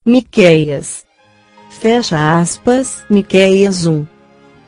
Miqueias. Fecha aspas. Miqueias 1.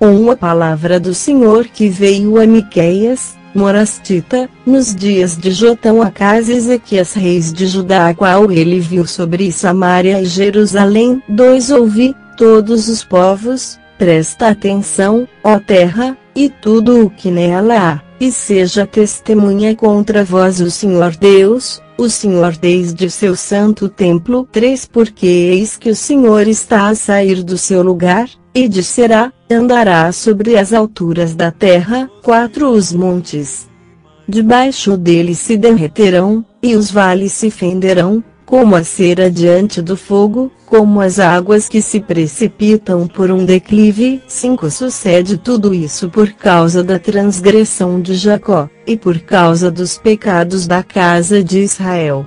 Uma palavra do Senhor que veio a Miqueias, morastita, nos dias de Jotão, Acás e Ezequias, reis de Judá, a qual ele viu sobre Samaria e Jerusalém. 2. Ouvi, todos os povos, presta atenção, ó terra, e tudo o que nela há, e seja testemunha contra vós o Senhor Deus, o Senhor desde seu santo templo. 3. Porque eis que o Senhor está a sair do seu lugar, e descerá, andará sobre as alturas da terra. 4. Os montes debaixo dele se derreterão, e os vales se fenderão, como a cera diante do fogo, como as águas que se precipitam por um declive. 5. Sucede tudo isso por causa da transgressão de Jacó, e por causa dos pecados da casa de Israel.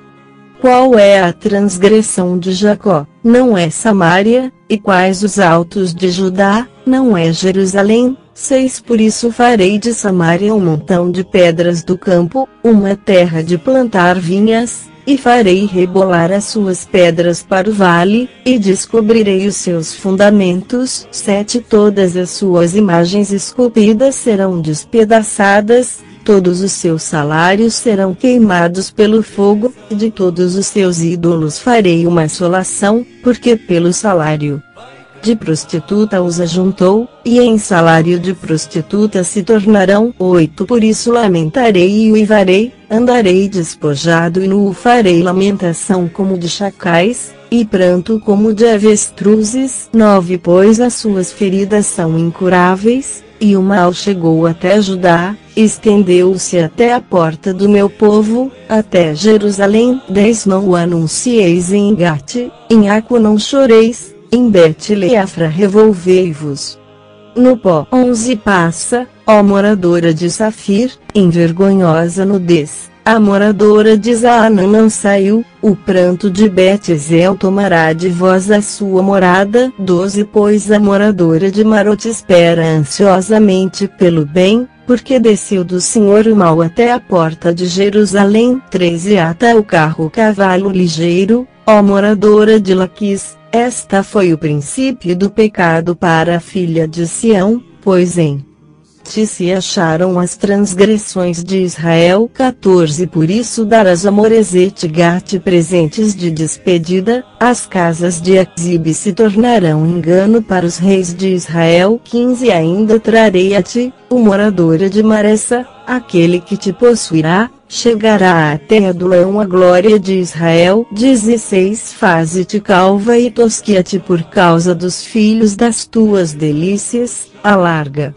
Qual é a transgressão de Jacó? Não é Samaria. E quais os altos de Judá? Não é Jerusalém. 6. Por isso farei de Samaria um montão de pedras do campo, uma terra de plantar vinhas, e farei rebolar as suas pedras para o vale, e descobrirei os seus fundamentos. 7. Todas as suas imagens esculpidas serão despedaçadas, todos os seus salários serão queimados pelo fogo, e de todos os seus ídolos farei uma assolação, porque pelo salário de prostituta os ajuntou, e em salário de prostituta se tornarão. 8. Por isso lamentarei e uivarei, andarei despojado e nu, farei lamentação como de chacais, e pranto como de avestruzes. 9. Pois as suas feridas são incuráveis, e o mal chegou até Judá, estendeu-se até a porta do meu povo, até Jerusalém. 10. Não o anuncieis em Gate, em Aco não choreis, em Bet-Leafra revolvei-vos no pó. 11. Passa, ó moradora de Safir, em vergonhosa nudez, a moradora de Zaanã não saiu, o pranto de Bet-Ezel tomará de vós a sua morada. 12. Pois a moradora de Marote espera ansiosamente pelo bem, porque desceu do Senhor o mal até a porta de Jerusalém. 13. Ata o carro cavalo ligeiro, ó moradora de Laquis, esta foi o princípio do pecado para a filha de Sião, pois em ti se acharam as transgressões de Israel. 14. Por isso darás a Moresete Gate presentes de despedida, as casas de Axibe se tornarão engano para os reis de Israel. 15. Ainda trarei a ti, o moradora de Maressa, aquele que te possuirá, chegará até Adulão a glória de Israel. 16. Faze-te calva e tosquia-te por causa dos filhos das tuas delícias, alarga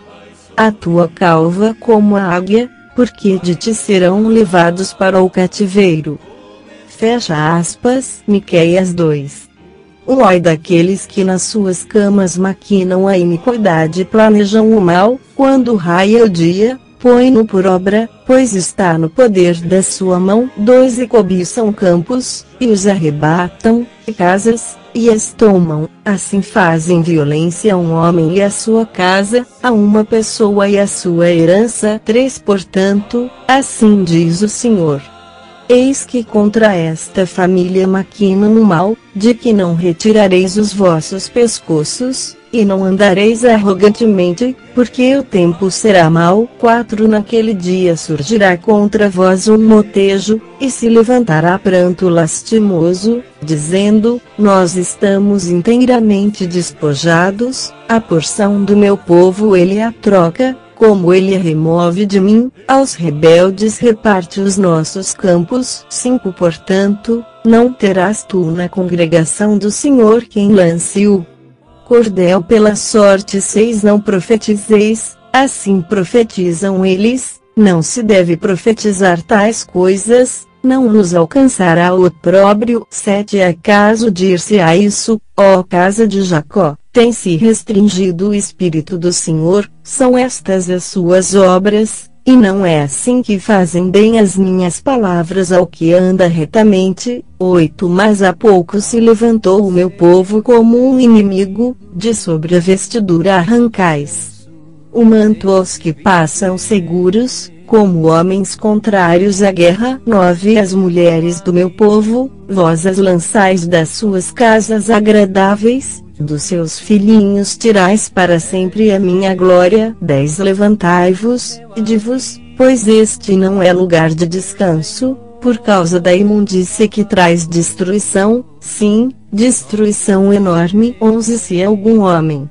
a tua calva como a águia, porque de ti serão levados para o cativeiro. Fecha aspas. Miqueias 2. Ai daqueles que nas suas camas maquinam a iniquidade e planejam o mal, quando raia o dia, põe-no por obra, pois está no poder da sua mão. 2. E cobiçam campos, e os arrebatam, e casas, e as tomam, assim fazem violência a um homem e a sua casa, a uma pessoa e a sua herança. 3. Portanto, assim diz o Senhor: eis que contra esta família maquinam o mal, de que não retirareis os vossos pescoços, e não andareis arrogantemente, porque o tempo será mau. 4. Naquele dia surgirá contra vós um motejo, e se levantará pranto lastimoso, dizendo: nós estamos inteiramente despojados, a porção do meu povo ele a troca, como ele a remove de mim, aos rebeldes reparte os nossos campos. 5. Portanto, não terás tu na congregação do Senhor quem lance o cordel pela sorte. 6. Não profetizeis, assim profetizam eles, não se deve profetizar tais coisas, não nos alcançará o opróbrio. 7. Acaso dir-se-á isso, ó casa de Jacó, tem-se restringido o Espírito do Senhor, são estas as suas obras, e não é assim que fazem bem as minhas palavras ao que anda retamente. 8. Mas há pouco se levantou o meu povo como um inimigo, de sobre a vestidura arrancais o manto aos que passam seguros, como homens contrários à guerra. 9 As mulheres do meu povo, vós as lançais das suas casas agradáveis, dos seus filhinhos tirais para sempre a minha glória. 10 Levantai-vos, ide-vos, pois este não é lugar de descanso, por causa da imundícia que traz destruição, sim, destruição enorme. 11 Se algum homem,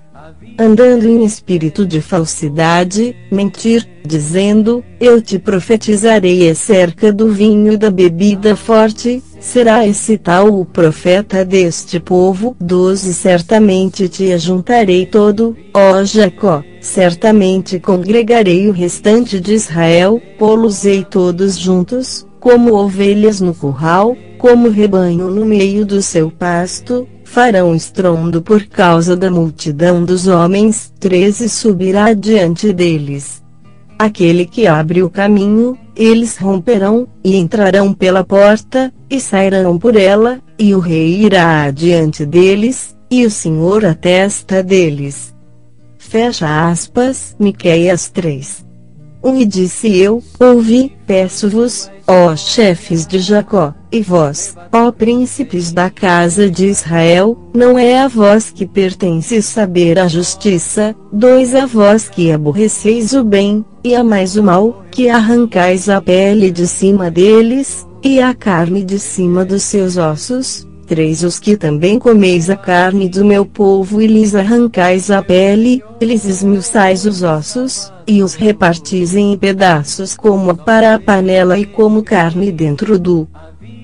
andando em espírito de falsidade, mentir, dizendo, eu te profetizarei acerca do vinho e da bebida forte, será esse tal o profeta deste povo. 12 Certamente te ajuntarei todo, ó Jacó, certamente congregarei o restante de Israel, pô-los-ei todos juntos, como ovelhas no curral, como rebanho no meio do seu pasto, farão estrondo por causa da multidão dos homens. 13 Subirá diante deles aquele que abre o caminho, eles romperão, e entrarão pela porta, e sairão por ela, e o rei irá adiante deles, e o Senhor à testa deles. Fecha aspas. Miqueias 3. E disse eu, ouvi, peço-vos, ó chefes de Jacó, e vós, ó príncipes da casa de Israel, não é a vós que pertence saber a justiça. 2 A vós que aborreceis o bem, e amais o mal, que arrancais a pele de cima deles, e a carne de cima dos seus ossos. 3 Os que também comeis a carne do meu povo e lhes arrancais a pele, e lhes esmiuçais os ossos, e os repartis em pedaços como para a panela e como carne dentro do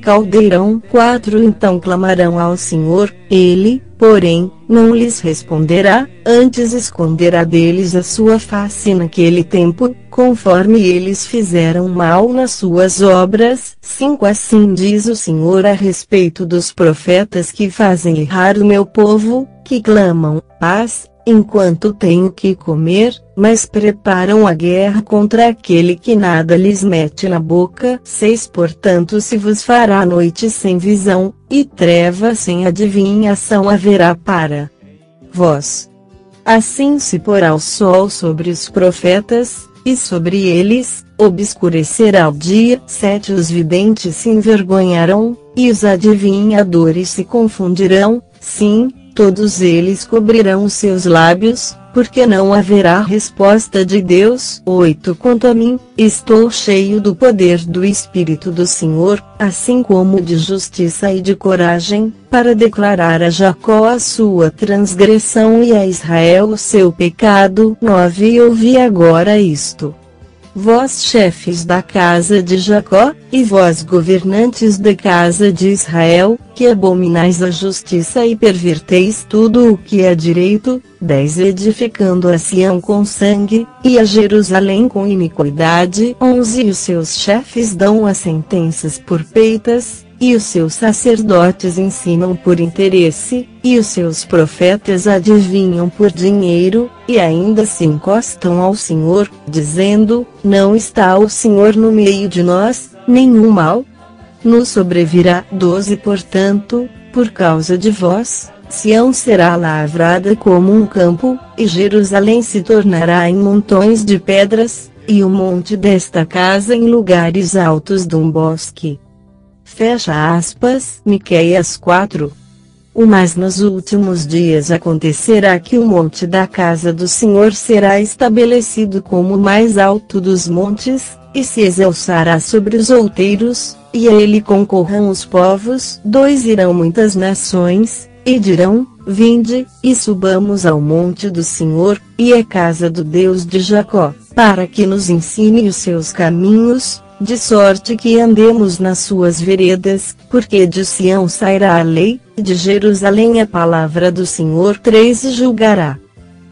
caldeirão. 4 Então clamarão ao Senhor, ele, porém, não lhes responderá, antes esconderá deles a sua face naquele tempo, conforme eles fizeram mal nas suas obras. 5 Assim diz o Senhor a respeito dos profetas que fazem errar o meu povo, que clamam, paz, enquanto tenho que comer, mas preparam a guerra contra aquele que nada lhes mete na boca. 6 Portanto se vos fará noite sem visão, e treva sem adivinhação haverá para vós. Assim se porá o sol sobre os profetas, e sobre eles obscurecerá o dia. 7 Os videntes se envergonharão, e os adivinhadores se confundirão, sim, todos eles cobrirão os seus lábios, porque não haverá resposta de Deus. 8 Quanto a mim, estou cheio do poder do Espírito do Senhor, assim como de justiça e de coragem, para declarar a Jacó a sua transgressão e a Israel o seu pecado. 9 Ouvi agora isto, vós chefes da casa de Jacó, e vós governantes da casa de Israel, que abominais a justiça e perverteis tudo o que é direito. 10 Edificando a Sião com sangue, e a Jerusalém com iniquidade. 11 Os seus chefes dão as sentenças por peitas, e os seus sacerdotes ensinam por interesse, e os seus profetas adivinham por dinheiro, e ainda se encostam ao Senhor, dizendo, não está o Senhor no meio de nós, nenhum mal nos sobrevirá. 12 Portanto, por causa de vós, Sião será lavrada como um campo, e Jerusalém se tornará em montões de pedras, e o monte desta casa em lugares altos de um bosque. Fecha aspas. Miqueias 4. Mas nos últimos dias acontecerá que o monte da casa do Senhor será estabelecido como o mais alto dos montes, e se exalçará sobre os outeiros, e a ele concorrão os povos. 2 Irão muitas nações, e dirão, vinde, e subamos ao monte do Senhor, e à casa do Deus de Jacó, para que nos ensine os seus caminhos, de sorte que andemos nas suas veredas, porque de Sião sairá a lei, de Jerusalém a palavra do Senhor. 13 Julgará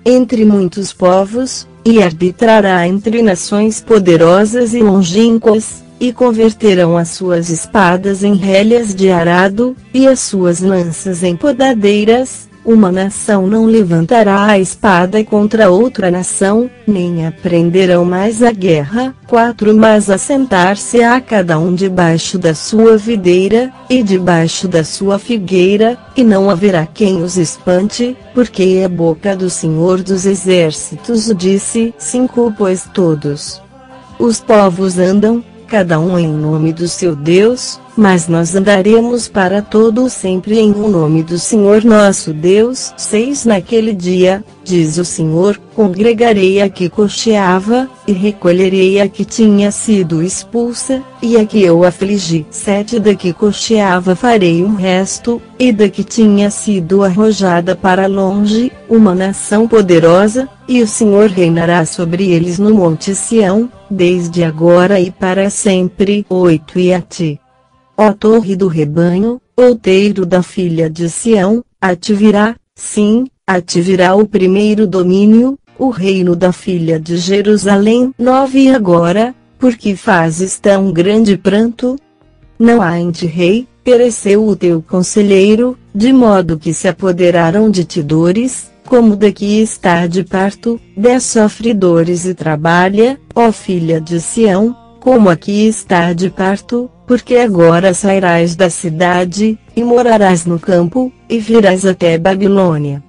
entre muitos povos, e arbitrará entre nações poderosas e longínquas, e converterão as suas espadas em relhas de arado, e as suas lanças em podadeiras. Uma nação não levantará a espada contra outra nação, nem aprenderão mais a guerra. 4 Mas assentar-se-á cada um debaixo da sua videira, e debaixo da sua figueira, e não haverá quem os espante, porque a boca do Senhor dos Exércitos o disse. 5 Pois todos Os povos andam, cada um em nome do seu Deus, mas nós andaremos para todo sempre em o nome do Senhor nosso Deus. 6 Naquele dia, diz o Senhor, congregarei a que cocheava, e recolherei a que tinha sido expulsa, e a que eu afligi. 7 Da que cocheava farei um resto, e da que tinha sido arrojada para longe, uma nação poderosa, e o Senhor reinará sobre eles no monte Sião, desde agora e para sempre. 8 E a ti, ó torre do rebanho, outeiro da filha de Sião, a ti virá, sim, a ti virá o primeiro domínio, o reino da filha de Jerusalém. 9 E agora, por que fazes tão grande pranto? Não há em ti rei, pereceu o teu conselheiro, de modo que se apoderaram de ti dores, como daqui está de parto, 10 Sofre dores e trabalha, ó filha de Sião, como aqui está de parto, porque agora sairás da cidade, e morarás no campo, e virás até Babilônia.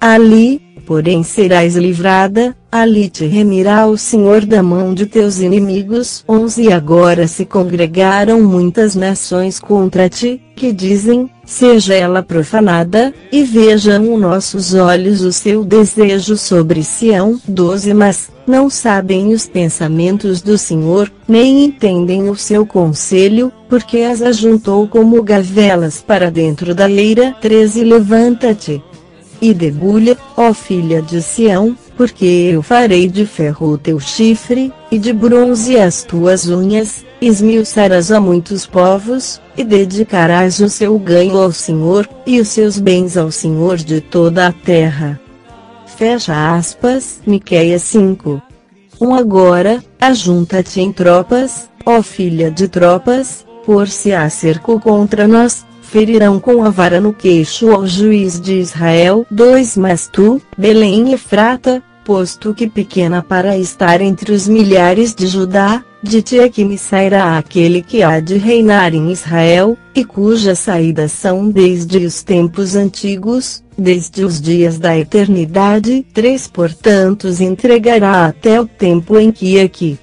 Ali, porém serás livrada, ali te remirá o Senhor da mão de teus inimigos. 11 E agora se congregaram muitas nações contra ti, que dizem, seja ela profanada, e vejam nossos olhos o seu desejo sobre Sião. 12 Mas não sabem os pensamentos do Senhor, nem entendem o seu conselho, porque as ajuntou como gavelas para dentro da eira. 13 Levanta-te e debulha, ó filha de Sião, porque eu farei de ferro o teu chifre, e de bronze as tuas unhas, esmiuçarás a muitos povos, e dedicarás o seu ganho ao Senhor, e os seus bens ao Senhor de toda a terra. Fecha aspas. Miqueias 5. Agora, ajunta-te em tropas, ó filha de tropas, por-se-á cerco contra nós, ferirão com a vara no queixo ao juiz de Israel. 2 Mas tu, Belém Efrata, posto que pequena para estar entre os milhares de Judá, de ti é que me sairá aquele que há de reinar em Israel, e cujas saídas são desde os tempos antigos, desde os dias da eternidade. 3 Portanto os entregará até o tempo em que aqui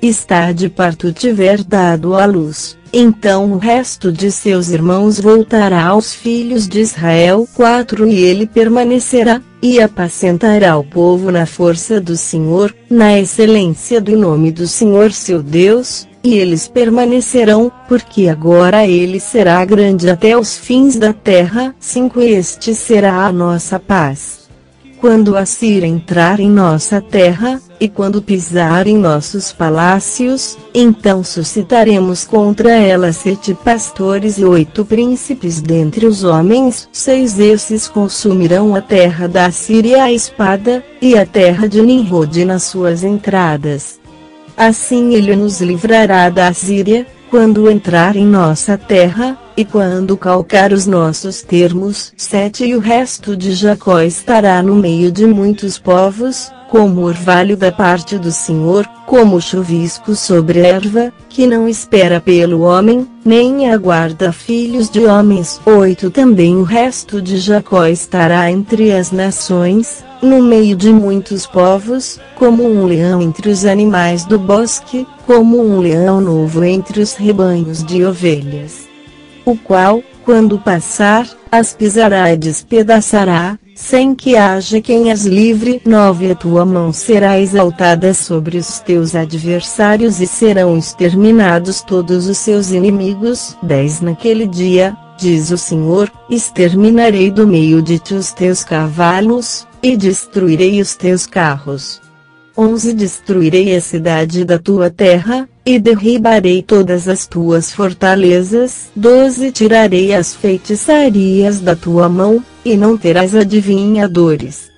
está de parto tiver dado à luz, então o resto de seus irmãos voltará aos filhos de Israel. 4 E ele permanecerá, e apacentará o povo na força do Senhor, na excelência do nome do Senhor seu Deus, e eles permanecerão, porque agora ele será grande até os fins da terra. 5 E este será a nossa paz. Quando a Assíria entrar em nossa terra, e quando pisar em nossos palácios, então suscitaremos contra ela 7 pastores e 8 príncipes dentre os homens. 6 Esses consumirão a terra da Assíria à espada, e a terra de Nimrod nas suas entradas. Assim ele nos livrará da Assíria, quando entrar em nossa terra, e quando calcar os nossos termos. 7 E o resto de Jacó estará no meio de muitos povos, como orvalho da parte do Senhor, como chuvisco sobre a erva, que não espera pelo homem, nem aguarda filhos de homens. 8 Também o resto de Jacó estará entre as nações, no meio de muitos povos, como um leão entre os animais do bosque, como um leão novo entre os rebanhos de ovelhas, o qual, quando passar, as pisará e despedaçará, sem que haja quem as livre. 9 A tua mão será exaltada sobre os teus adversários e serão exterminados todos os seus inimigos. 10 Naquele dia, diz o Senhor, exterminarei do meio de ti os teus cavalos, e destruirei os teus carros. 11 Destruirei a cidade da tua terra, e derribarei todas as tuas fortalezas. 12 Tirarei as feitiçarias da tua mão, e não terás adivinhadores.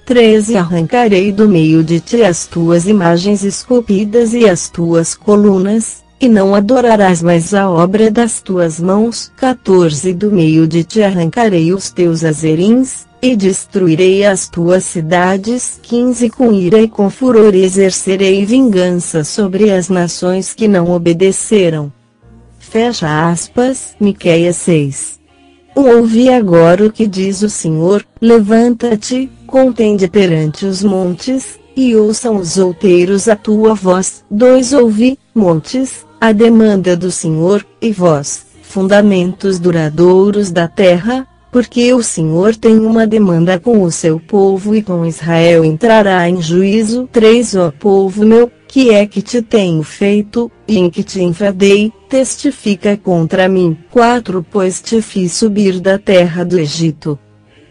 13 Arrancarei do meio de ti as tuas imagens esculpidas e as tuas colunas, e não adorarás mais a obra das tuas mãos. 14 Do meio de ti arrancarei os teus azerins, e destruirei as tuas cidades. 15 Com ira e com furor exercerei vingança sobre as nações que não obedeceram. Fecha aspas. Miqueias 6. Ouve agora o que diz o Senhor, levanta-te, contende perante os montes, e ouçam os outeiros a tua voz. 2 Ouvi, montes, a demanda do Senhor, e vós, fundamentos duradouros da terra, porque o Senhor tem uma demanda com o seu povo e com Israel entrará em juízo. 3 Ó povo meu, que é que te tenho feito, e em que te enfadei, testifica contra mim. 4 Pois te fiz subir da terra do Egito,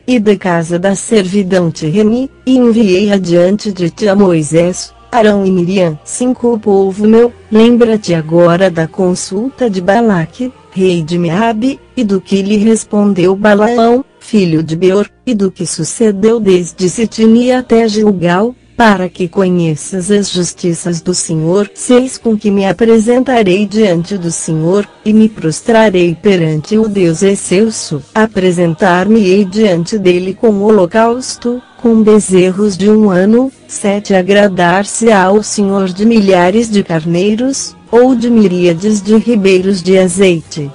e da casa da servidão te remi, e enviei adiante de ti a Moisés, Arão e Miriam. 5 Povo meu, lembra-te agora da consulta de Balaque, rei de Meabe, e do que lhe respondeu Balaão, filho de Beor, e do que sucedeu desde Sittim até Gilgal, para que conheças as justiças do Senhor. 6 Com que me apresentarei diante do Senhor, e me prostrarei perante o Deus excelso. Apresentar-me-ei diante dele com holocausto, com bezerros de 1 ano. 7 Agradar-se-á ao Senhor de milhares de carneiros, ou de miríades de ribeiros de azeite.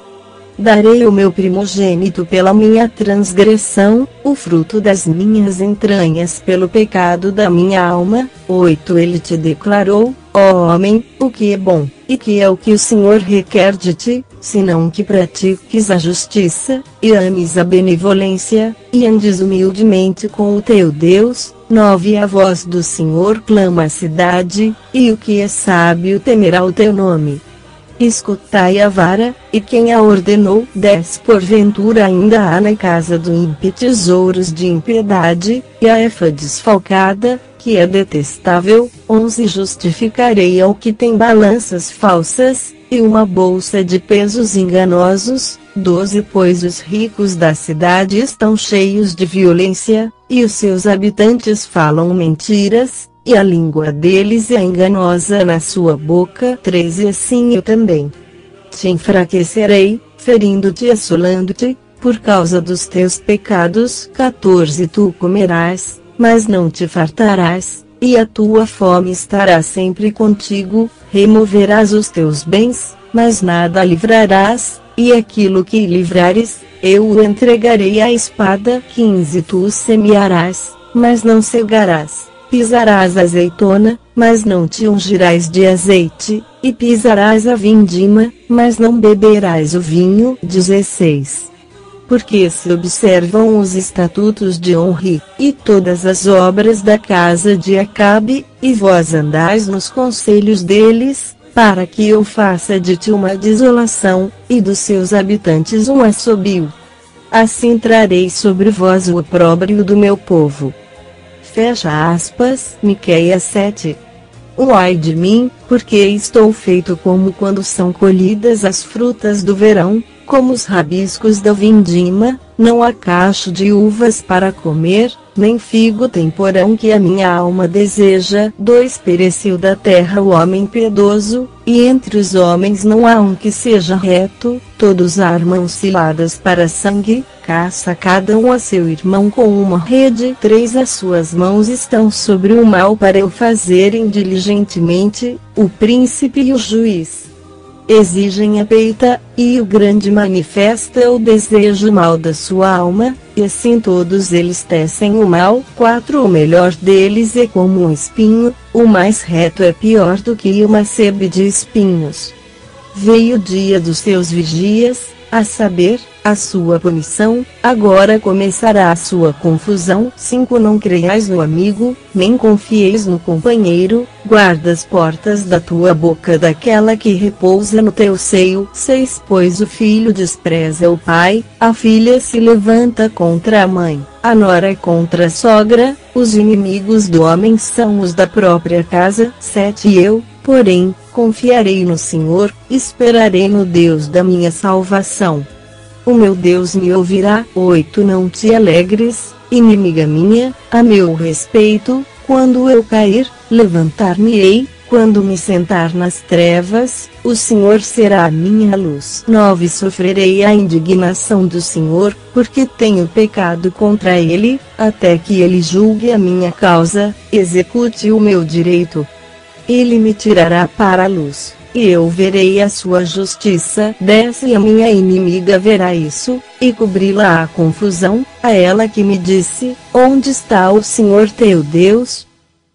Darei o meu primogênito pela minha transgressão, o fruto das minhas entranhas pelo pecado da minha alma. 8 Ele te declarou, ó homem, o que é bom, e que é o que o Senhor requer de ti, senão que pratiques a justiça, e ames a benevolência, e andes humildemente com o teu Deus. 9 A voz do Senhor clama a cidade, e o que é sábio temerá o teu nome. Escutai a vara, e quem a ordenou. 10 Porventura ainda há na casa do ímpio tesouros de impiedade, e a efa desfalcada, que é detestável. 11 Justificarei ao que tem balanças falsas, e uma bolsa de pesos enganosos. 12 Pois os ricos da cidade estão cheios de violência, e os seus habitantes falam mentiras, e a língua deles é enganosa na sua boca. 13 Assim eu também te enfraquecerei, ferindo-te e assolando-te, por causa dos teus pecados. 14 Tu comerás, mas não te fartarás, e a tua fome estará sempre contigo. Removerás os teus bens, mas nada livrarás, e aquilo que livrares, eu o entregarei à espada. 15 Tu o semearás, mas não cegarás. Pisarás a azeitona, mas não te ungirás de azeite, e pisarás a vindima, mas não beberás o vinho. 16 Porque se observam os estatutos de Onri, e todas as obras da casa de Acabe, e vós andais nos conselhos deles, para que eu faça de ti uma desolação, e dos seus habitantes um assobio. Assim trarei sobre vós o opróbrio do meu povo. Fecha aspas. Miqueias 7. Ai de mim, porque estou feito como quando são colhidas as frutas do verão, como os rabiscos da vindima, não há cacho de uvas para comer, nem figo tem porão que a minha alma deseja. 2 Pereceu da terra o homem piedoso, e entre os homens não há um que seja reto, todos armam ciladas para sangue, caça cada um a seu irmão com uma rede. 3 As suas mãos estão sobre o mal para o fazerem diligentemente, o príncipe e o juiz exigem a peita, e o grande manifesta o desejo mal da sua alma, e assim todos eles tecem o mal. 4 O melhor deles é como um espinho, o mais reto é pior do que uma sebe de espinhos. Veio o dia dos seus vigias, a saber, a sua punição, agora começará a sua confusão. 5 Não creiais no amigo, nem confieis no companheiro, guarda as portas da tua boca daquela que repousa no teu seio. 6 Pois o filho despreza o pai, a filha se levanta contra a mãe, a nora contra a sogra, os inimigos do homem são os da própria casa. 7 Eu, porém, confiarei no Senhor, esperarei no Deus da minha salvação. O meu Deus me ouvirá. 8 Não te alegres, inimiga minha, a meu respeito, quando eu cair, levantar-me-ei, quando me sentar nas trevas, o Senhor será a minha luz. 9 Sofrerei a indignação do Senhor, porque tenho pecado contra ele, até que ele julgue a minha causa, execute o meu direito. Ele me tirará para a luz, e eu verei a sua justiça. 10 E a minha inimiga verá isso, e cobri-la a confusão, a ela que me disse, onde está o Senhor teu Deus?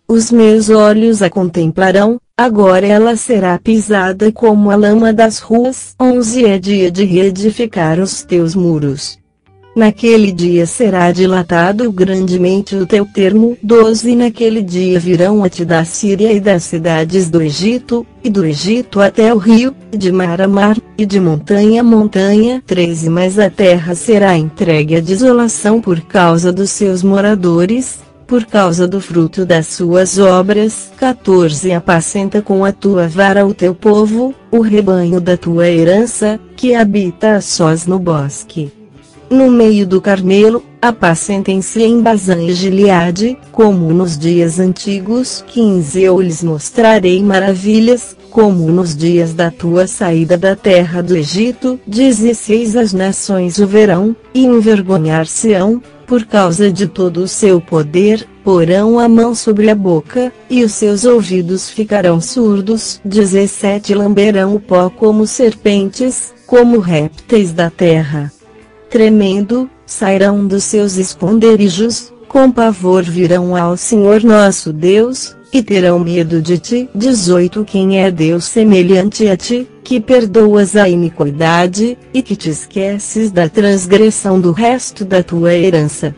os meus olhos a contemplarão, agora ela será pisada como a lama das ruas. 11 É dia de reedificar os teus muros. Naquele dia será dilatado grandemente o teu termo. 12 Naquele dia virão a ti da Síria e das cidades do Egito, e do Egito até o rio, e de mar a mar, e de montanha a montanha. 13 Mas a terra será entregue à desolação por causa dos seus moradores, por causa do fruto das suas obras. 14 Apacenta com a tua vara o teu povo, o rebanho da tua herança, que habita a sós no bosque. No meio do Carmelo, apacentem-se em Bazã e Gileade, como nos dias antigos. 15 Eu lhes mostrarei maravilhas, como nos dias da tua saída da terra do Egito. 16 As nações o verão, e envergonhar-se-ão, por causa de todo o seu poder, porão a mão sobre a boca, e os seus ouvidos ficarão surdos. 17 Lamberão o pó como serpentes, como répteis da terra. Tremendo, sairão dos seus esconderijos, com pavor virão ao Senhor nosso Deus, e terão medo de ti. 18 Quem é Deus semelhante a ti, que perdoas a iniquidade, e que te esqueces da transgressão do resto da tua herança?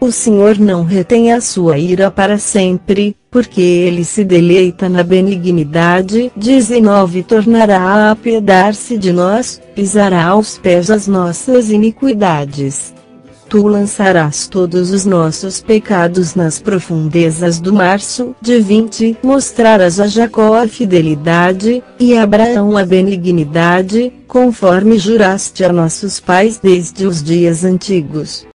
O Senhor não retém a sua ira para sempre, porque ele se deleita na benignidade. 19 Tornará a apiedar-se de nós, pisará aos pés as nossas iniquidades. Tu lançarás todos os nossos pecados nas profundezas do mar. De 20 Mostrarás a Jacó a fidelidade, e a Abraão a benignidade, conforme juraste a nossos pais desde os dias antigos.